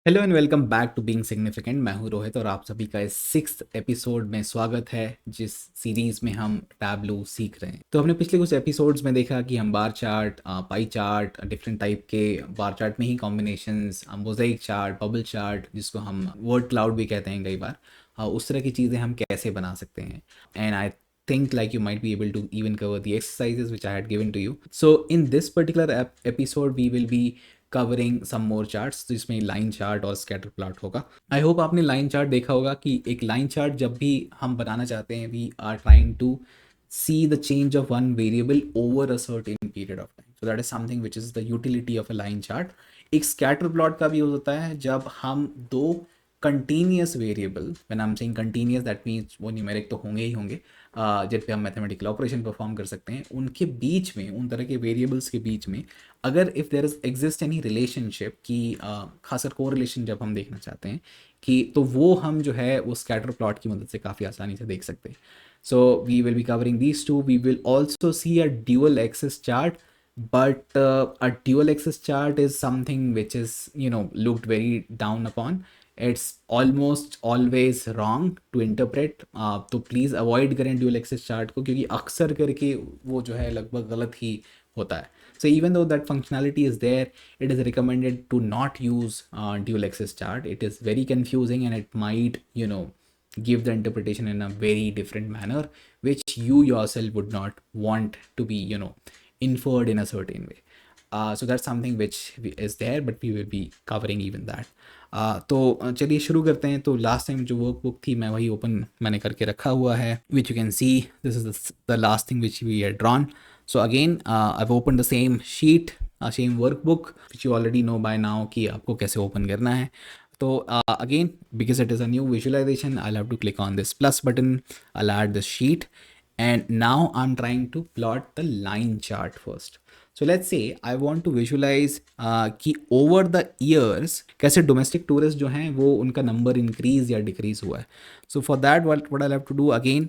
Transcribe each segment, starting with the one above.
Hello and welcome back to being significant. मैं हूं रोहित और आप सभी का इस 6th एपिसोड में स्वागत है, जिस सीरीज में हम टैबलू सीख रहे हैं। तो हमने पिछले कुछ एपिसोड्स में देखा कि हम bar chart, pie chart, different type के बार चार्ट में ही combinations, mosaic chart, bubble chart, जिसको हम वर्ड क्लाउड भी कहते हैं कई बार, उस तरह की चीज़ें हम कैसे बना सकते हैं। And I think like you might be able to even cover the exercises which I had given to you. So in this particular episode we will be covering some more charts, जिसमें line chart और scatter plot होगा। I hope आपने line chart देखा होगा कि एक line chart जब भी हम बनाना चाहते हैं, we are trying to see the change of one variable over a certain period of time. So that is something which is the utility of a line chart. एक scatter plot का भी होता है जब हम दो continuous variable, when I am saying continuous that means वो numeric तो होंगे ही होंगे, जिन पे हम मैथमेटिकल ऑपरेशन परफॉर्म कर सकते हैं, उनके बीच में, उन तरह के वेरिएबल्स के बीच में अगर if there is exist any relationship की, खासकर कोरिलेशन जब हम देखना चाहते हैं कि, तो वो हम जो है वो स्कैटर प्लॉट की मदद से काफ़ी आसानी से देख सकते हैं। So we will be covering these two. We will also see a dual axis chart, but a dual axis chart is something which is looked very down upon. It's almost always wrong to interpret. तो please avoid करें dual axis chart को, क्योंकि अक्सर करके वो जो है लगभग गलत ही होता है. So even though that functionality is there, it is recommended to not use dual axis chart. It is very confusing and it might give the interpretation in a very different manner, which you yourself would not want to be inferred in a certain way. So that's something which is there, but we will be covering even that. तो चलिए शुरू करते हैं. तो last time जो workbook थी मैं वही ओपन मैंने करके रखा हुआ है, which you can see this is the last thing which we had drawn. So again, I've opened the same sheet, same workbook, which you already know by now कि आपको कैसे open करना है. तो again, because it is a new visualization, I'll have to click on this plus button. I'll add the sheet, and now I'm trying to plot the line chart first. So let's say I want to visualize कि over the years कैसे domestic tourists जो हैं वो उनका number increase या decrease हुआ है. So for that what I'll have to do again,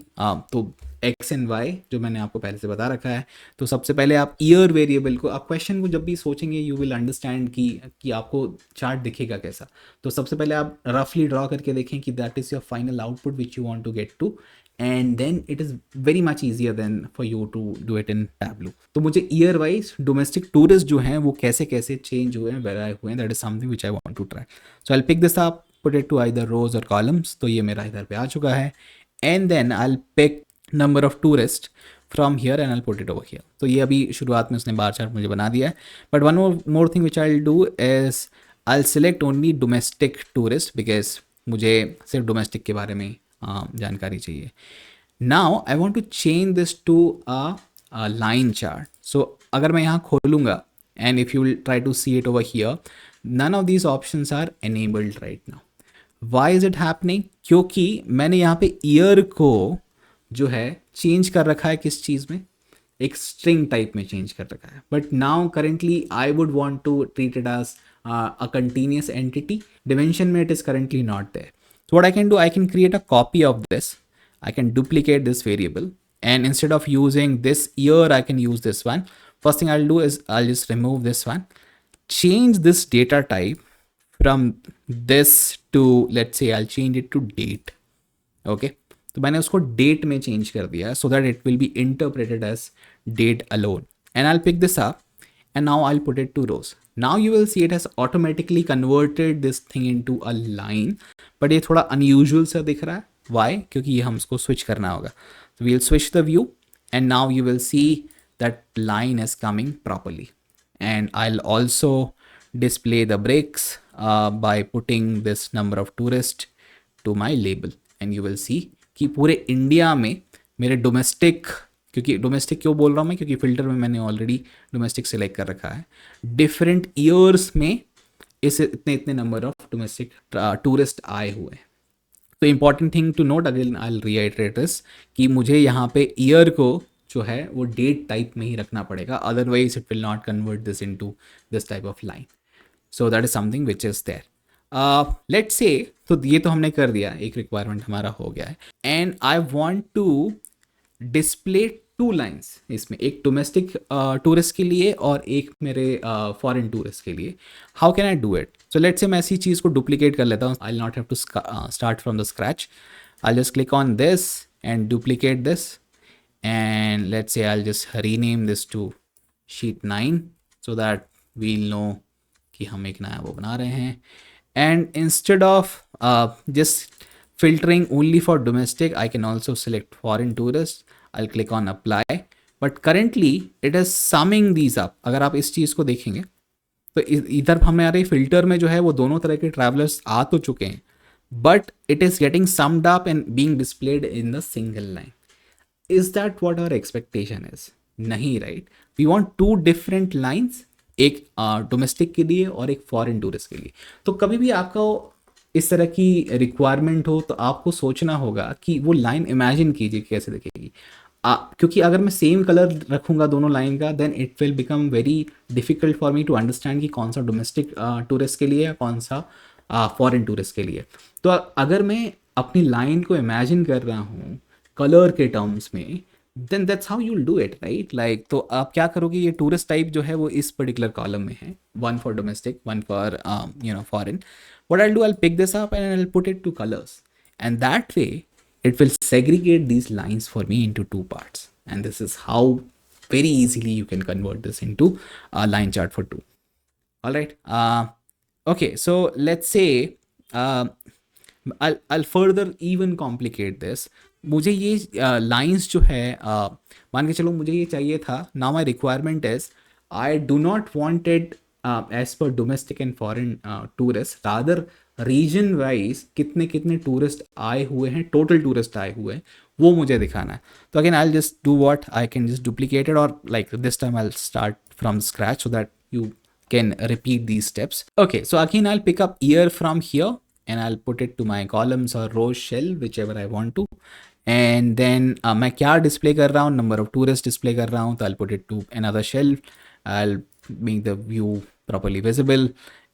तो एक्स एंड वाई जो मैंने आपको पहले से बता रखा है. तो सबसे पहले आप ईयर वेरिएबल को, आप क्वेश्चन को जब भी सोचेंगे यू विल अंडरस्टैंड कि आपको चार्ट दिखेगा कैसा. तो सबसे पहले आप रफली ड्रॉ करके देखें कि that is your final output which you want to get to, and then it is very much easier than for you to do it in Tableau. तो मुझे ईयर वाइज डोमेस्टिक टूरिस्ट जो हैं वो कैसे कैसे चेंज हुए हैं, vary हुए हैं, that is something which I want to try. So I pick this up, put it to either rows और कॉलम्स. तो ये मेरा इधर पे आ चुका है, and then I pick number of tourist from here and I put it over here. तो ये अभी शुरुआत में उसने बार चार्ट मुझे बना दिया है. But one more thing which I do is I select only domestic tourist, because मुझे सिर्फ डोमेस्टिक के बारे में जानकारी चाहिए. Now I want to change this to a line chart. So अगर मैं यहाँ खोलूँगा and if you will try to see it over here, none of these options are enabled right now. Why is it happening? क्योंकि मैंने यहाँ पे year को जो है चेंज कर रखा है किस चीज़ में, एक स्ट्रिंग टाइप में चेंज कर रखा है. But now currently I would want to treat it as a continuous entity. Dimension में it is currently not there. So what I can do, I can create a copy of this. I can duplicate this variable, and instead of using this year, I can use this one. First thing I'll do is I'll just remove this one, change this data type from this to, let's say I'll change it to date. Okay. तो मैंने उसको date में change कर दिया so that it will be interpreted as date alone. And I pick this up and now I'll put it to rows. Now you will see it has automatically converted this thing into a line, but ये थोड़ा unusual सा दिख रहा है. Why? क्योंकि ये हम उसको switch करना होगा. So we'll switch the view, and now you will see that line is coming properly. And I'll also display the breaks by putting this number of tourists to my label, and you will see कि पूरे India में मेरे domestic, क्योंकि domestic क्यों बोल रहा हूँ मैं, क्योंकि फिल्टर में मैंने ऑलरेडी डोमेस्टिक सेलेक्ट कर रखा है. डिफरेंट ईयर्स में इस इतने इतने नंबर ऑफ डोमेस्टिक टूरिस्ट आए हुए हैं. तो important thing to note, again I will reiterate this, कि मुझे यहाँ पे ईयर को जो है वो डेट टाइप में ही रखना पड़ेगा, otherwise it will not convert this into this type of line. So that is something which is there. Let's say, तो ये तो हमने कर दिया, एक रिक्वायरमेंट हमारा हो गया है. And I want to display two lines इसमें, एक डोमेस्टिक टूरिस्ट के लिए और एक मेरे फॉरेन टूरिस्ट के लिए. How can I do it? So let's say मैं ऐसी चीज़ को डुप्लीकेट कर लेता हूँ. I not have to start from the scratch. I just click on this and duplicate this, and let's say I'll just rename this to sheet 9 so that we'll know कि हम एक नया वो बना रहे हैं. And instead of just filtering only for domestic, I can also select foreign tourists. I'll click on apply, but currently it is summing these up. अगर आप इस चीज़ को देखेंगे तो इधर हमारे फिल्टर में जो है वो दोनों तरह के ट्रैवलर्स आ तो चुके हैं, but it is getting summed up and being displayed in the single line. Is that what our expectation is? नहीं, right. We want two different lines, एक डोमेस्टिक के लिए और एक फॉरेन टूरिस्ट के लिए. तो कभी भी आपका इस तरह की रिक्वायरमेंट हो तो आपको सोचना होगा कि वो लाइन इमेजिन कीजिए कैसे दिखेगी. क्योंकि अगर मैं सेम कलर रखूँगा दोनों लाइन का, then it will become very difficult for me to understand कि कौन सा डोमेस्टिक टूरिस्ट के लिए या कौन सा फॉरेन टूरिस्ट के लिए. तो अगर मैं अपनी लाइन को इमेजिन कर रहा हूँ कलर के टर्म्स में, then that's how you'll do it, right. Like तो आप क्या करोगे, ये टूरिस्ट टाइप जो है वो इस पर्टिकुलर कॉलम में है, one for domestic, one for foreign. What I do, I pick this up and I put it to colours, and that way it will segregate these lines for me into two parts, and this is how very easily you can convert this into a line chart for two. All right. Okay, so let's say I'll further even complicate this. मुझे ये lines जो है मान के चलो मुझे ये चाहिए था. Now my requirement is I do not wanted as per domestic and foreign tourist, rather region wise कितने कितने टूरिस्ट आए हुए हैं, टोटल टूरिस्ट आए हुए हैं, वो मुझे दिखाना है. तो again I just do what, I can just duplicate it, और like this time I start from scratch so that you can repeat these steps. Okay, so again I'll pick up year from here and I'll put it to my columns or rows shell, whichever I want to. And then मैं क्या display कर रहा हूँ, number of tourists display कर रहा हूँ, तो I'll put it to another shell. I'll make the view properly visible.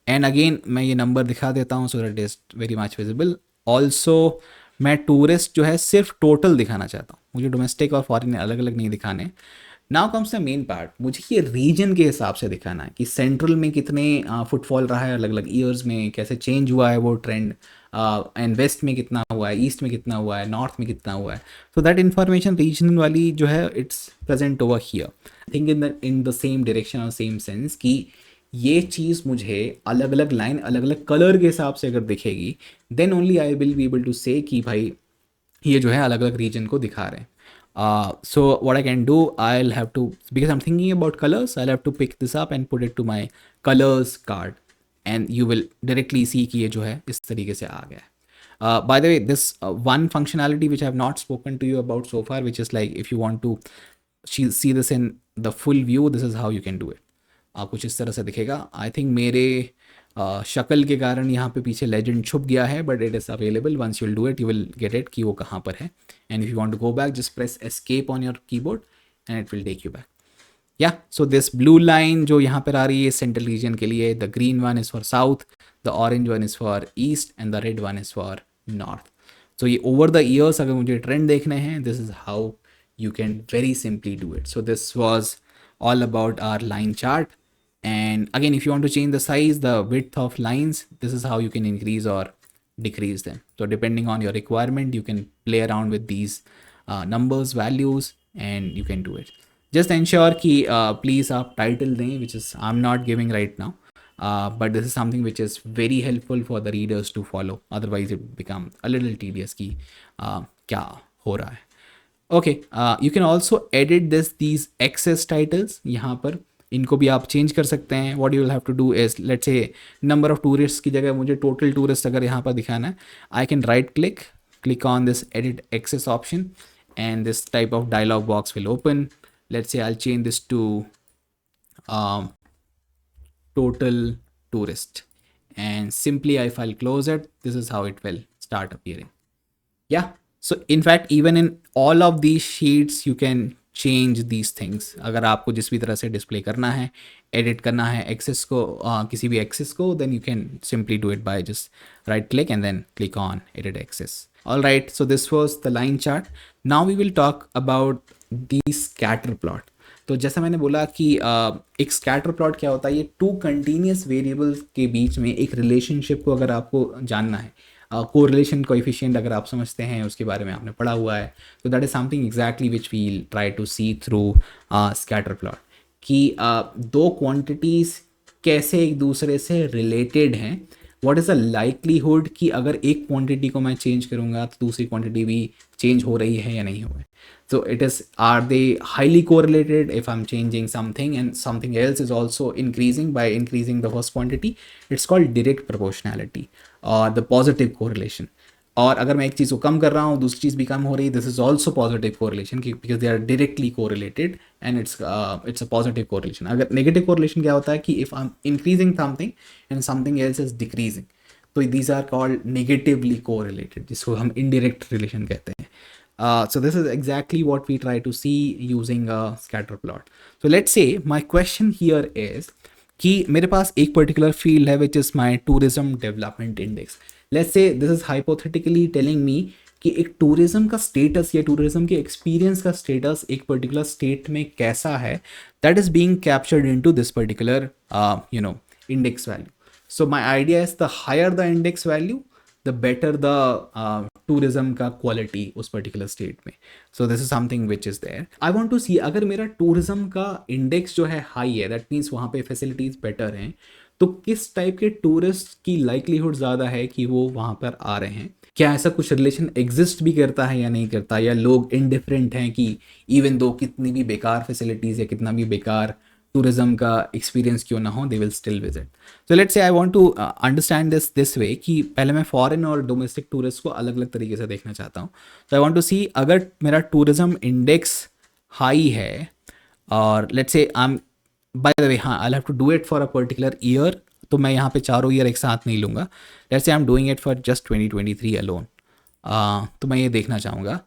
And again मैं ये number दिखा देता हूँ so that it is very much visible. Also मैं टूरिस्ट जो है सिर्फ टोटल दिखाना चाहता हूँ, मुझे डोमेस्टिक और फॉरेन अलग अलग नहीं दिखाने. Now comes the main part, मुझे ये रीजन के हिसाब से दिखाना है कि सेंट्रल में कितने फुटफॉल रहा है अलग अलग ईयर्स में, कैसे चेंज हुआ है वो ट्रेंड, एंड वेस्ट में कितना हुआ है, ईस्ट में कितना हुआ है, नॉर्थ में कितना हुआ है. सो दैट इन्फॉर्मेशन रीजन वाली जो है it's present over here. I think in the same direction और सेम सेंस कि ये चीज़ मुझे अलग अलग लाइन अलग अलग कलर के हिसाब से अगर दिखेगी, then only I will be able to say कि भाई ये जो है अलग अलग रीजन को दिखा रहे हैं. So what I can do, I'll have to, because I'm thinking about colors, I'll have to pick this up and put it to my colors card, and you will directly see कि ये जो है इस तरीके से आ गया है. By the way, this one functionality which I have not spoken to you about so far, which is like if you want to see this in the full view, this is how you can do it. कुछ इस तरह से दिखेगा. I think मेरे शक्ल के कारण यहाँ पे पीछे लेजेंड छुप गया है, but it is available. Once you will do it you will get it कि वो कहाँ पर है. And if you want to go back just press escape on your keyboard and it will take you back. या so this blue line जो यहाँ पर आ रही है सेंट्रल रीजन के लिए, the green one is for south, the orange one is for east and the red one is for north. So ये over the years अगर मुझे ट्रेंड देखने हैं, this is how you can very simply do it. So this was all about our line chart. And again, if you want to change the size, the width of lines, this is how you can increase or decrease them. So depending on your requirement, you can play around with these numbers, values, and you can do it. Just ensure कि please आप title दें, which is I'm not giving right now. But this is something which is very helpful for the readers to follow. Otherwise, it become a little tedious कि क्या हो रहा है. Okay, you can also edit these axis titles. यहाँ पर इनको भी आप चेंज कर सकते हैं. What you will have to do is, let's say number of tourist की जगह मुझे टोटल टूरिस्ट अगर यहाँ पर दिखाना है, I can right click on this edit axis option and this type of dialog box will open. Let's say I change this to total tourist, and simply if I'll close it, this is how it will start appearing. Yeah, so in fact even in all of these sheets you can change these things. अगर आपको जिस भी तरह से display करना है, edit करना है एक्सेस को, किसी भी एक्सेस को, then you can simply do it by just right click and then click on edit access. All right, so this was the line chart. Now we will talk about the scatter plot. तो जैसा मैंने बोला कि एक scatter plot क्या होता है, ये टू कंटिन्यूस वेरिएबल्स के बीच में एक रिलेशनशिप को अगर आपको जानना है, कोरिलेशन कोएफिशिएंट अगर आप समझते हैं, उसके बारे में आपने पढ़ा हुआ है, तो that is something exactly which we try to see through scatter plot, कि दो क्वांटिटीज़ कैसे एक दूसरे से रिलेटेड हैं, व्हाट इज़ द लाइकलीहुड कि अगर एक क्वांटिटी को मैं चेंज करूँगा तो दूसरी क्वांटिटी भी चेंज हो रही है या नहीं हो रही। So it is, are they highly correlated? If I'm changing something and something else is also increasing by increasing the first quantity, it's called direct proportionality or the positive correlation. और अगर मैं एक चीज़ को कम कर रहा हूँ दूसरी चीज़ भी कम हो रही है, this is also positive correlation, because they are directly correlated and it's a positive correlation. अगर नेगेटिव कोरिलेशन क्या होता है कि if I am increasing something and something else is decreasing, तो these are called negatively correlated, जिसको हम indirect relation कहते हैं। So this is exactly what we try to see using a scatter plot. So let's say my question here is कि मेरे पास एक particular field है which is my tourism development index. Let's say this is hypothetically telling me कि एक tourism का status या tourism के experience का status एक particular state में कैसा है, that is being captured into this particular index value. So my idea is the higher the index value, the better the tourism का क्वालिटी उस पर्टिकुलर स्टेट में। So this is something which is there. I want to see अगर मेरा tourism का index जो है high है, that means वहाँ पे फैसिलिटीज़ बेटर हैं, तो किस टाइप के टूरिस्ट की लाइकलीहुड ज़्यादा है कि वो वहाँ पर आ रहे हैं। क्या ऐसा कुछ रिलेशन एग्जिस्ट भी करता है या नहीं करता, या लोग इनडिफरेंट हैं कि इवन दो कितनी भी बेकार फैसिलिटीज़ या कितना भी बेकार टूरिज्म का एक्सपीरियंस क्यों ना हो, दे विल स्टिल विजिट। तो let's say I want to understand this way कि पहले मैं फॉरेन और डोमेस्टिक टूरिस्ट को अलग अलग तरीके से देखना चाहता हूँ। तो आई वांट टू सी अगर मेरा टूरिज्म इंडेक्स हाई है, और let's say I am, by the way हाँ, I have to do it for a particular year, तो मैं यहाँ पे चारों ईयर एक साथ नहीं लूँगा। Let's say I am doing it for just 2023 alone. तो मैं ये देखना चाहूँगा,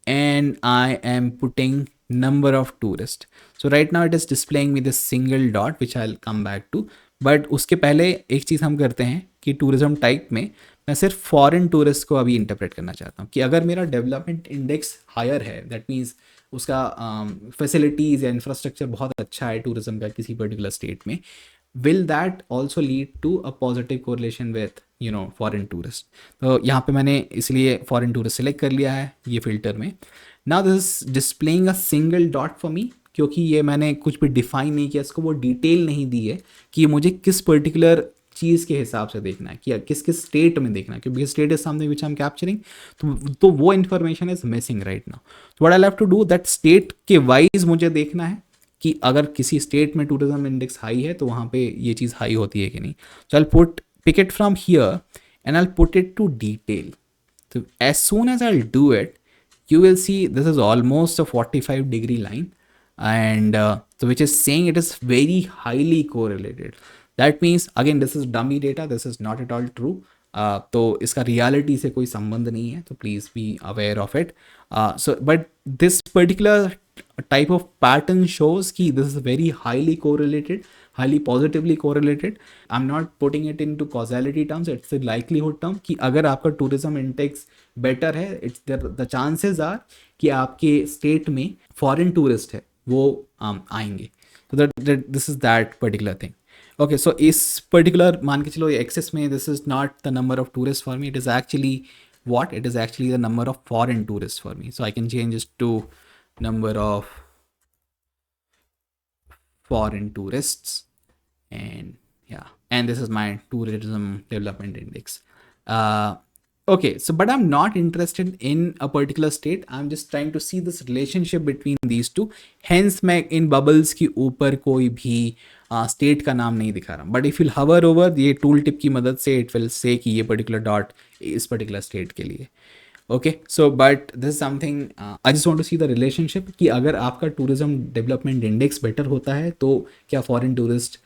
and I am putting number of tourists. So right now it is displaying me this single dot which I'll come back to. But उसके पहले एक चीज़ हम करते हैं कि टूरिज्म टाइप में मैं सिर्फ फॉरेन टूरिस्ट को अभी इंटरप्रेट करना चाहता हूँ कि अगर मेरा डेवलपमेंट इंडेक्स हायर है, दैट मीन्स उसका फैसिलिटीज़ या इंफ्रास्ट्रक्चर बहुत अच्छा है टूरिज्म का किसी पर्टिकुलर स्टेट में, will that also lead to a positive correlation with foreign tourist. तो यहाँ पे मैंने इसलिए फॉरेन टूरिस्ट सेलेक्ट कर लिया है ये फिल्टर में। Now this is displaying a single dot for me, क्योंकि ये मैंने कुछ भी डिफाइन नहीं किया, इसको वो डिटेल नहीं दी है कि मुझे किस पर्टिकुलर चीज़ के हिसाब से देखना है कि किस किस स्टेट में देखना है, क्योंकि state is something which I am capturing, तो वो information is missing right now. तो what I have to do, that state के वाइज मुझे देखना है कि अगर किसी स्टेट में टूरिज्म इंडेक्स हाई है तो वहाँ पे ये चीज़ हाई होती है कि नहीं। So I pick it from here and I put it to detail. So as soon as I'll do it, you will see this is almost a 45-degree line, and so which is saying it is very highly correlated. That means again this is dummy data, this is not at all true. तो इसका reality से कोई संबंध नहीं है, तो please be aware of it. So but this particular type of pattern shows कि this is very highly correlated, highly positively correlated. I'm not putting it into causality terms, it's a likelihood term कि अगर आपका tourism index better है, it's the chances are कि आपके state में foreign tourist है वो आएंगे। तो this is that particular thing. Okay, so इस particular मान के चलो एक्सेस में this is not the number of tourists for me, it is actually what? It is actually the number of foreign tourists for me. So I can change this to number of foreign tourists, and yeah, and this is my tourism development index. Okay, so but I'm not interested in a particular state, I'm just trying to see this relationship between these two, hence मैं इन bubbles की ऊपर कोई भी state का नाम नहीं दिखा रहा, but if will hover over ये टूल टिप की मदद से इट विल से कि ये पर्टिकुलर डॉट इस पर्टिकुलर स्टेट के लिए। Okay, so but this is something I just want to see the relationship कि अगर आपका टूरिज्म डेवलपमेंट इंडेक्स बेटर होता है तो क्या फॉरेन टूरिस्ट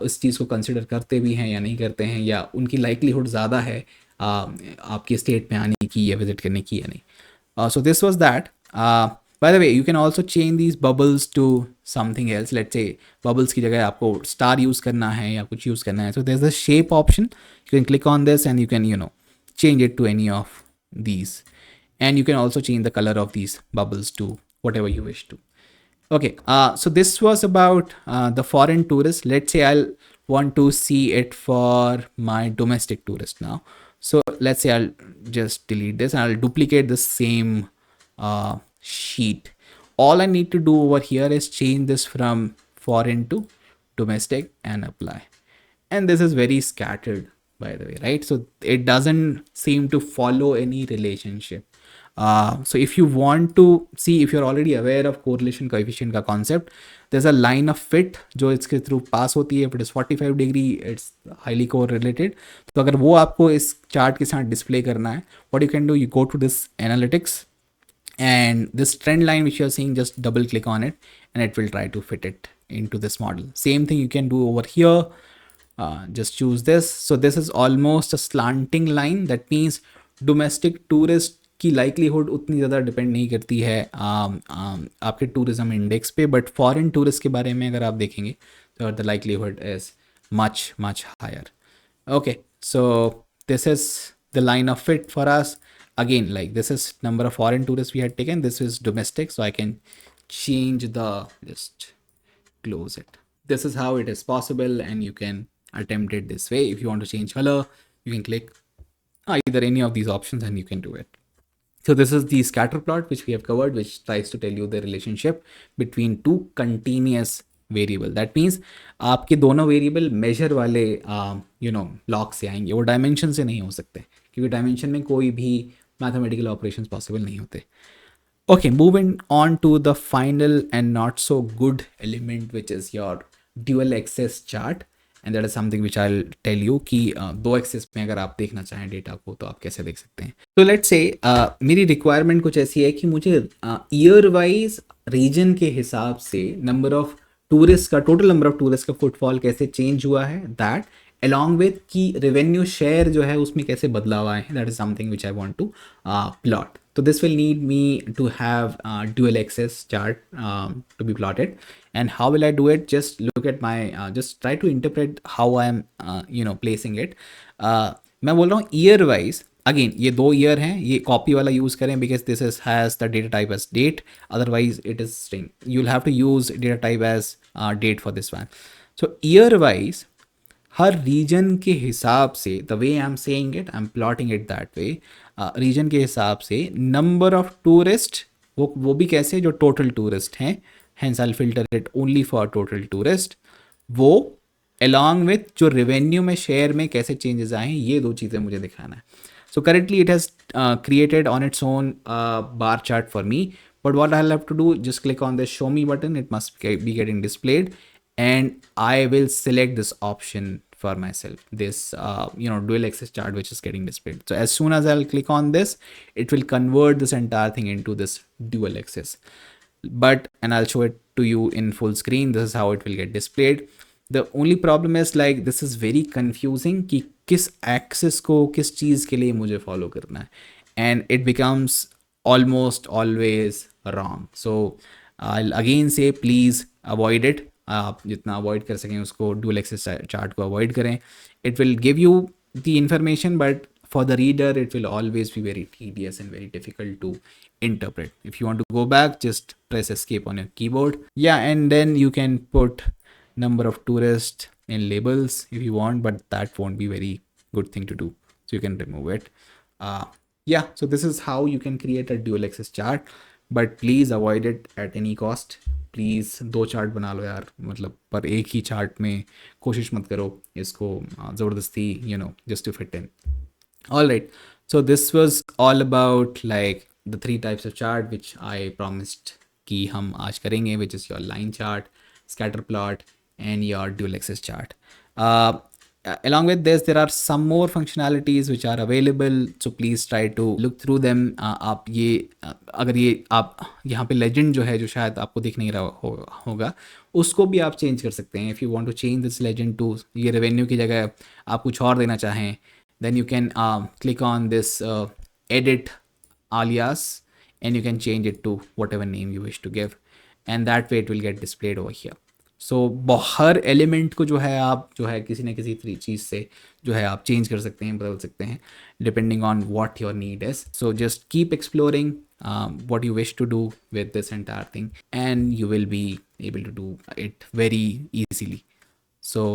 इस चीज़ को कंसिडर करते भी हैं या नहीं करते हैं, या उनकी लाइकलीहुड ज़्यादा है आपके स्टेट में आने की या विजिट करने की या नहीं। So this was that. By the way you can also change these bubbles to something else. Let's say bubbles की जगह आपको स्टार यूज़ करना है या कुछ यूज़ करना है, so there is the shape option, you can click on this and you can change it to any of these, and you can also change the color of these bubbles to whatever you wish to. Okay, so this was about the foreign tourist. Let's say I'll want to see it for my domestic tourist now. So let's say I'll just delete this and I'll duplicate the same sheet. All I need to do over here is change this from foreign to domestic and apply. And this is very scattered, by the way, right? So it doesn't seem to follow any relationship. So if you want to see, if you're already aware of correlation coefficient का concept, there's a line of fit जो इसके through pass होती है. If it is 45 degree, it's highly correlated. तो अगर वो आपको इस chart के साथ display करना है, what you can do, you go to this analytics, and this trend line which you're seeing, just double click on it and it will try to fit it into this model. Same thing you can do over here. Just choose this. So this is almost a slanting line. That means domestic tourist की likelihood उतनी ज़्यादा depend नहीं करती है आपके tourism index पे, but foreign tourist के बारे में अगर आप देखेंगे तो the likelihood is much much higher. Okay, so this is the line of fit for us. Again, like this is number of foreign tourists we had taken, this is domestic, so I can change the, just close it. This is how it is possible, and you can attempt it this way. If you want to change color, you can click either any of these options and you can do it. So this is the scatter plot which we have covered, which tries to tell you the relationship between two continuous variable. That means आपके दोनों variable major वाले block से आएंगे, वो dimension से नहीं हो सकते, क्योंकि डायमेंशन में कोई भी मैथमेटिकल ऑपरेशंस पॉसिबल नहीं होते. Okay, moving on to the final and not so good element, which is your dual axis chart. And that is something which I'll tell you कि दो एक्सेस में अगर आप देखना चाहें डेटा को तो आप कैसे देख सकते हैं. तो लेट्स से मेरी रिक्वायरमेंट कुछ ऐसी है कि मुझे ईयर वाइज रीजन के हिसाब से नंबर ऑफ टूरिस्ट का, टोटल नंबर ऑफ टूरिस्ट का फुटफॉल कैसे चेंज हुआ है, दैट अलॉन्ग विथ की रेवेन्यू शेयर जो है उसमें कैसे बदलाव आए हैं. That is something which I want to plot. So this will need me to have dual axis chart to be plotted. And how will I do it? Just look at my, just try to interpret how I am, placing it. मैं बोल रहा हूँ year wise. Again, ये दो year हैं, ये copy वाला use करें because this is has the data type as date. Otherwise, it is string. You'll have to use data type as date for this one. So year wise, हर region के हिसाब से, the way I am saying it, I am plotting it that way, region के हिसाब से number of tourist, वो भी कैसे, जो टोटल टूरिस्ट हैं, hence I filter it only for total tourist, वो अलॉन्ग विथ जो रेवेन्यू में शेयर में कैसे चेंजेस आए हैं, ये दो चीज़ें मुझे दिखाना है. So currently it has created on its own bar chart for me, but what I'll have to do, just click on this show me button, it must be getting displayed, and I will select this option for myself, this dual axis chart which is getting displayed. So as soon as I'll click on this, it will convert this entire thing into this dual axis, and I'll show it to you in full screen. This is how it will get displayed. The only problem is, like, this is very confusing कि किस axis को किस चीज़ के लिए मुझे follow करना है, and it becomes almost always wrong. So I'll again say please avoid it. आप जितना अवॉइड कर सकें उसको, डुअल एक्सिस चार्ट को अवॉइड करें. It will give you the information, but for the reader it will always be very tedious and very difficult to interpret. If you want to go back, just press escape on your keyboard. Yeah, and then you can put number of tourists in labels if you want, but that won't be very good thing to do, so you can remove it. Yeah, so this is how you can create a dual axis chart, but please avoid it at any cost. Please दो chart बना लो यार, मतलब पर एक ही chart में कोशिश मत करो इसको ज़बरदस्ती, just to fit in. All right, so this was all about like the 3 types of chart which I promised कि हम आज करेंगे, which is your line chart, scatter plot and your dual axis chart. Along with this, there are some more functionalities which are available, so please try to look through them. आप ये अगर ये आप यहाँ पे legend जो है, जो शायद आपको दिख नहीं रहा होगा, उसको भी आप चेंज कर सकते हैं. If you want to change this legend to ये revenue की जगह आप कुछ और देना चाहें, then you can click on this edit alias and you can change it to whatever name you wish to give, and that way it will get displayed over here. So her element को जो है आप जो है किसी न किसी चीज़ से जो है आप चेंज कर सकते हैं, बदल सकते हैं, depending on what your need is. So just keep exploring what you wish to do with this entire thing, and you will be able to do it very easily. So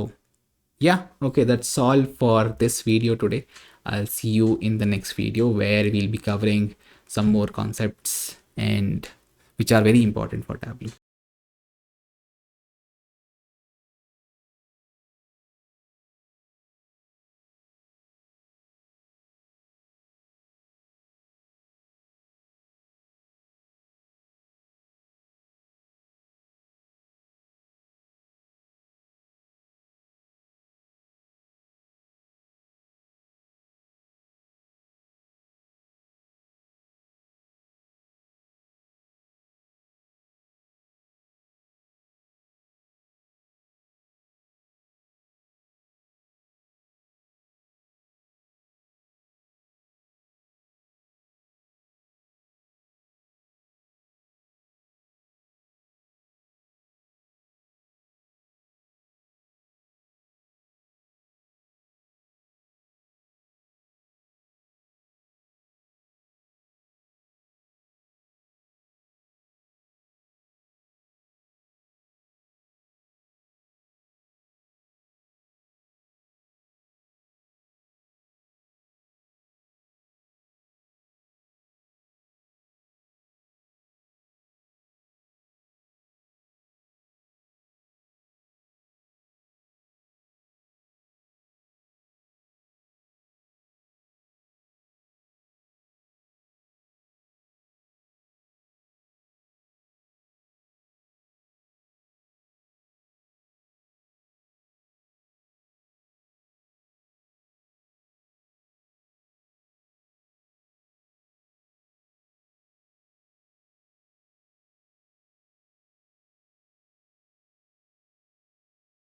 yeah, okay, that's all for this video today. I'll see you in the next video where we'll be covering some more concepts and which are very important for Tableau.